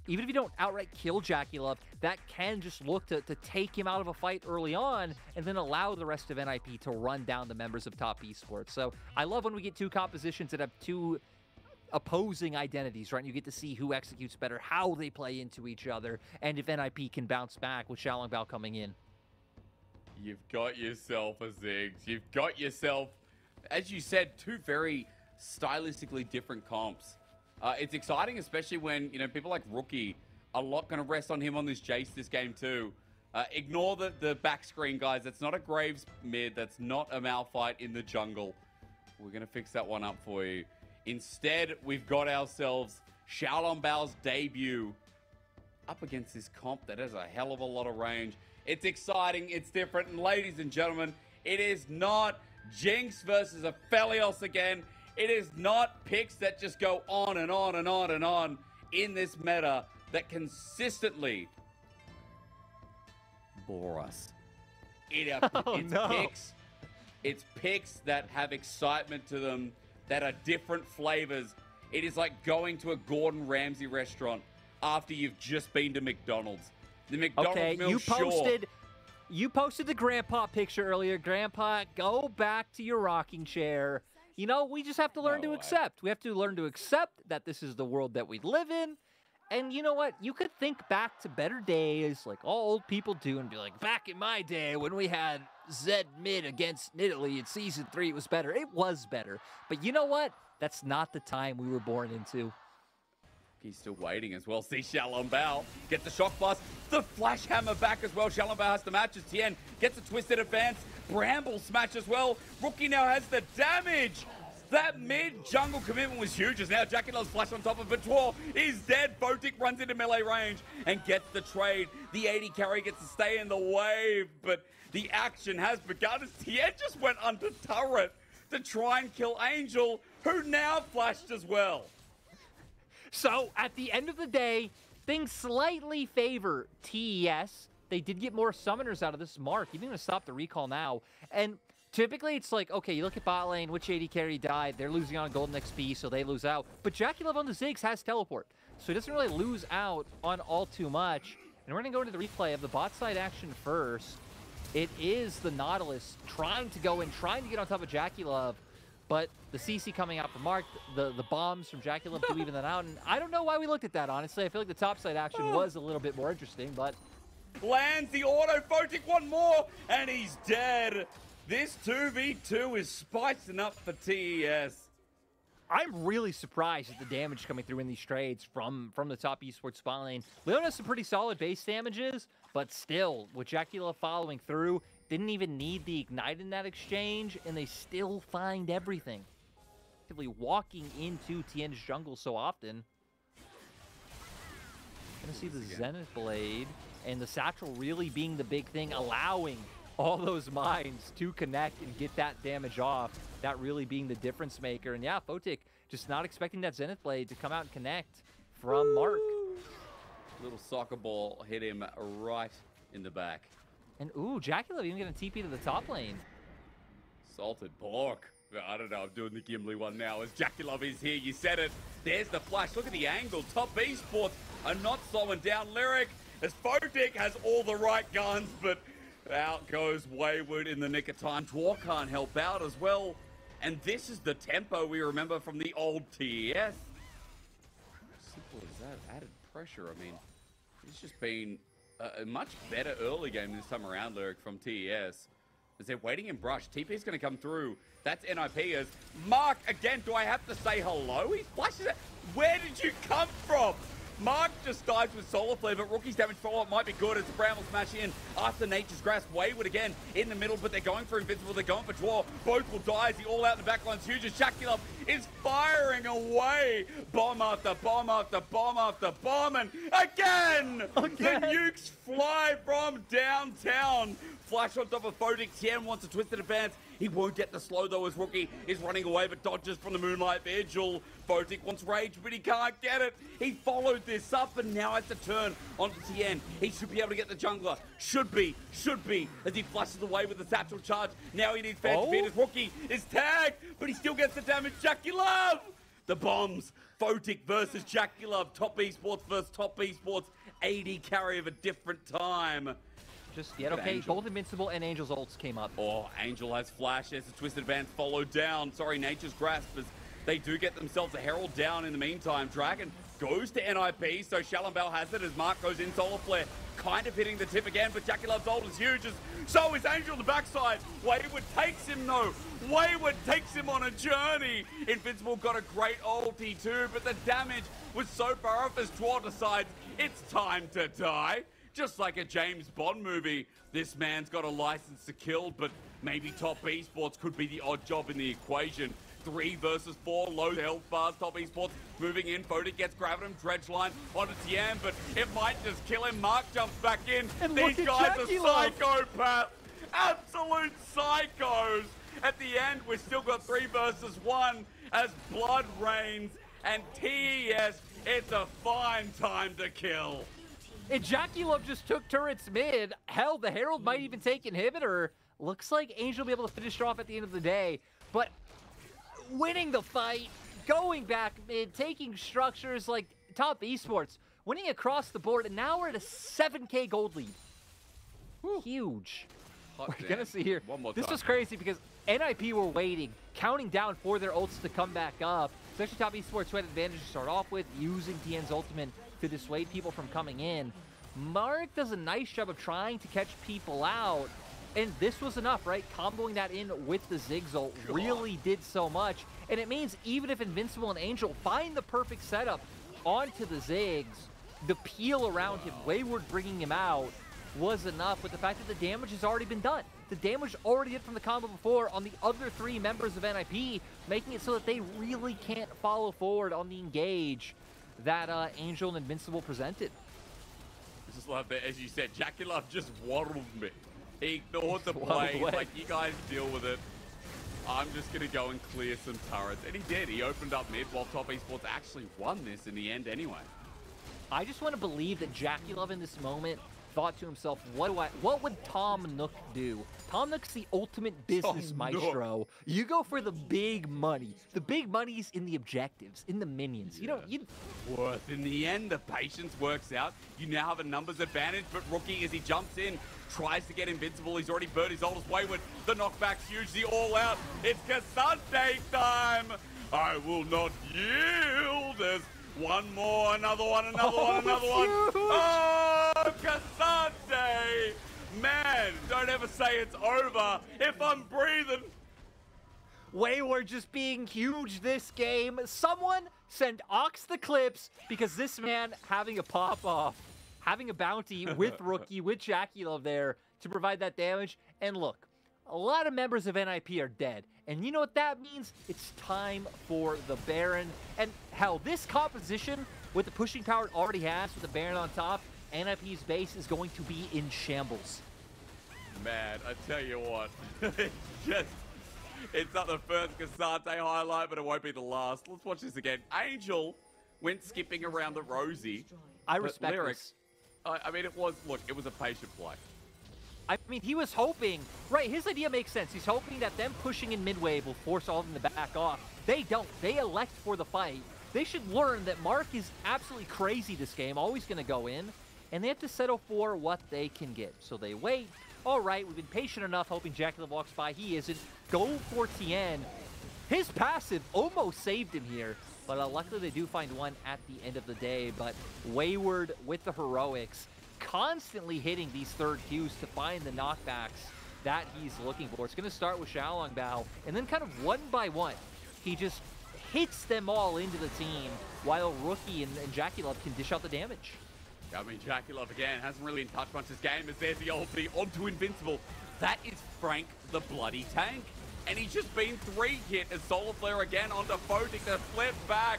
even if you don't outright kill JackieLove, that can just look to take him out of a fight early on and then allow the rest of NIP to run down the members of top esports. So I love when we get two compositions that have two opposing identities, right? You get to see who executes better, how they play into each other, and if NIP can bounce back with Xiaolongbao coming in. You've got yourself a Ziggs. You've got yourself, as you said, two very stylistically different comps. It's exciting, especially when, you know, people like Rookie, a lot going to rest on him on this Jace this game too. Ignore the back screen, guys. That's not a Graves mid. That's not a Malphite in the jungle. We're going to fix that one up for you. Instead, we've got ourselves Xiaolongbao's debut up against this comp that has a hell of a lot of range. It's exciting. It's different. And ladies and gentlemen, it is not Jinx versus Aphelios again. It is not picks that just go on and on and on and on in this meta that consistently bore us. It's picks that have excitement to them, that are different flavors. It is like going to a Gordon Ramsay restaurant after you've just been to McDonald's. The McDonald's meal, you posted the grandpa picture earlier. Grandpa, go back to your rocking chair. You know, we just have to learn to accept. We have to learn to accept that this is the world that we live in. And you know what? You could think back to better days, like all old people do, and be like, back in my day when we had Zed mid against Italy in Season 3, it was better. It was better. But you know what? That's not the time we were born into. He's still waiting as well. See Xiaolongbao get the shock blast, the flash hammer back as well. Xiaolongbao has to match as Tien gets a twisted advance. Bramble smash as well. Rookie now has the damage. That mid-jungle commitment was huge as now JackieLove's flash on top of Vatour is dead. Photic runs into melee range and gets the trade. The 80 carry gets to stay in the wave, but the action has begun as Tien just went under turret to try and kill Angel, who now flashed as well. So, at the end of the day, things slightly favor TES. They did get more summoners out of this Mark. Even going to stop the recall now. And typically, it's like, okay, you look at bot lane, which AD carry died. They're losing on golden XP, so they lose out. But JackieLove on the Ziggs has teleport, so he doesn't really lose out on all too much. And we're going to go into the replay of the bot side action first. It is the Nautilus trying to go in, trying to get on top of JackieLove. But the CC coming out from Mark, the bombs from JackieLove to even that out. And I don't know why we looked at that, honestly. I feel like the topside action was a little bit more interesting, but... Lands the auto, Photic one more, and he's dead. This 2v2 is spicing up for TES. I'm really surprised at the damage coming through in these trades from the top esports spot lane. Leon has some pretty solid base damages, but still, with JackieLove following through, didn't even need the Ignite in that exchange, and they still find everything. Actively walking into Tien's jungle so often. Gonna see the Zenith Blade, and the Satchel really being the big thing, allowing all those mines to connect and get that damage off. That really being the difference maker. And yeah, Photic just not expecting that Zenith Blade to come out and connect from Mark. Little soccer ball hit him right in the back. And ooh, JackieLove even getting TP to the top lane. Salted pork. I don't know, I'm doing the Gimli one now as JackieLove is here. You said it. There's the flash. Look at the angle. Top esports are not slowing down. Lyric as Photic has all the right guns, but out goes Wayward in the nick of time. Dwarf can't help out as well. And this is the tempo we remember from the old TES. Simple as that. Added pressure. I mean, it's just been a much better early game this time around, Lyric, from TES. As they're waiting in brush. TP is going to come through. That's NIP as Mark, again, do I have to say hello? He flashes it. Where did you come from? Mark just dives with Solar Flare, but Rookie's damage follow-up might be good as the Bramble smash in after Nature's Grasp. Wayward again in the middle, but they're going for Invincible. They're going for Dwarf. Both will die as the all-out in the backline's huge as JackieLove is firing away. Bomb after bomb after bomb after bomb, and again! The nukes fly from downtown. Flash on top of Photic. Tien wants a twisted advance. He won't get the slow though as Rookie is running away, but dodges from the Moonlight Vigil. Photic wants Rage, but he can't get it. He followed this up and now has to turn onto Tien. He should be able to get the jungler. Should be, as he flushes away with the Satchel charge. Now he needs fair defeat as Rookie is tagged, but he still gets the damage. JackieLove the bombs. Photic versus Jackulov. Top esports versus top esports. AD carry of a different time. Just yet, okay, both Invincible and Angel's ults came up. Oh, Angel has flash. There's a Twisted Advance followed down. Sorry, Nature's Grasp, as they do get themselves a Herald down in the meantime. Dragon goes to NIP, so Shalambao has it as Mark goes in. Solar Flare kind of hitting the tip again, but Jackulov's ult is huge. So is Angel on the backside. Wayward takes him, though. Wayward takes him on a journey. Invincible got a great ulti too, but the damage was so far off as Twa decides it's time to die. Just like a James Bond movie, this man's got a license to kill, but maybe top esports could be the odd job in the equation. 3 versus 4, low health bars, top esports moving in. Photic gets Gravitum, Dredge line onto Tian, but it might just kill him. Mark jumps back in. And these guys are psychopaths. Absolute psychos. At the end, we've still got 3 versus 1 as blood rains, and TES, it's a fine time to kill. And Jackulov just took turrets mid. Hell, the Herald might even take inhibitor. Looks like Angel will be able to finish it off at the end of the day. But winning the fight, going back mid, taking structures like top esports, winning across the board, and now we're at a 7K gold lead. Whew. Huge. We're going to see here. This was crazy because NIP were waiting, counting down for their ults to come back up. Especially top esports who had advantage to start off with, using Tian's ultimate to dissuade people from coming in. Mark does a nice job of trying to catch people out, and this was enough, right? Comboing that in with the Ziggs ult really did so much, and it means even if Invincible and Angel find the perfect setup onto the Ziggs, the peel around him, Wayward bringing him out, was enough with the fact that the damage has already been done. The damage already did from the combo before on the other 3 members of NIP, making it so that they really can't follow forward on the engage that Angel and Invincible presented. I just love that, as you said, Jackulov just waddled me. He ignored the play. Like, you guys deal with it. I'm just going to go and clear some turrets. And he did. He opened up mid while top esports actually won this in the end anyway. I just want to believe that Jackulov in this moment thought to himself, what would Tom Nook do? Tom Nook's the ultimate business maestro. You go for the big money. The big money's in the objectives, in the minions. Yeah. Worth. In the end, the patience works out. You now have a numbers advantage, but Rookie, as he jumps in, tries to get Invincible. He's already burned his ult as Wayward. The knockback's huge, the all out. It's Cassante time. I will not yield. There's one more, another one, another one. Oh, Cassante! Man, don't ever say it's over if I'm breathing. Wayward just being huge this game. Someone send Ox the clips because this man having a pop-off, having a bounty with Rookie, with Jackulov there to provide that damage. And look, a lot of members of NIP are dead. And you know what that means? It's time for the Baron. And hell, this composition with the pushing power it already has with the Baron on top, NIP's base is going to be in shambles. Man, I tell you what, it's not the first Cassante highlight, but it won't be the last. Let's watch this again. Angel went skipping around the Rosie. I respect this. I mean, it was a patient play. I mean, he was hoping, right, his idea makes sense. He's hoping that them pushing in mid-wave will force all of them to back off. They don't. They elect for the fight. They should learn that Mark is absolutely crazy this game, always going to go in, and they have to settle for what they can get. So they wait. All right, we've been patient enough, hoping Jackulov walks by. He isn't. Go for Tien. His passive almost saved him here, but luckily they do find one at the end of the day. But Wayward with the heroics, constantly hitting these third Qs to find the knockbacks that he's looking for. It's going to start with Shalambao, and then kind of one by one, he just hits them all into the team, while Rookie and Jackulov can dish out the damage. I mean, Jackulov again hasn't really in touch much this game as there's the ulti onto Invincible. That is Frank the Bloody Tank. And he's just been 3-hit as Solar Flare again onto Photic to flip back.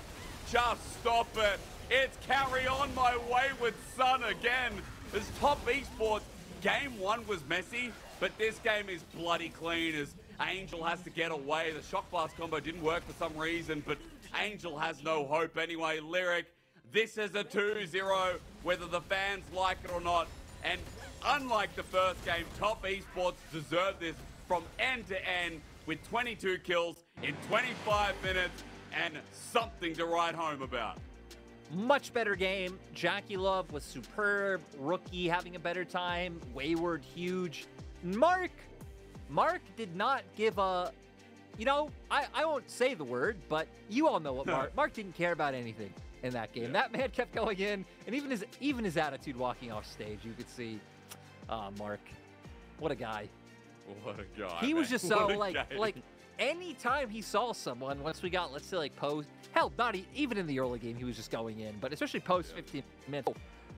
Just stop it. It's carry on, my wayward son again. As top esports, game 1 was messy, but this game is bloody clean as Angel has to get away. The Shock Blast combo didn't work for some reason, but Angel has no hope anyway. Lyric, this is a 2-0, whether the fans like it or not. And unlike the first game, top esports deserve this from end to end with 22 kills in 25 minutes. and something to write home about. Much better game. Jackie Love was superb. Rookie having a better time. Wayward, huge. Mark did not give a, you know, I won't say the word, but you all know what Mark didn't care about anything in that game. Yeah. That man kept going in, and even his attitude walking off stage, you could see, Mark, what a guy. What a guy. He was just so like anytime he saw someone, once we got, let's say, like post, hell, not even in the early game, he was just going in, but especially post 15 minutes.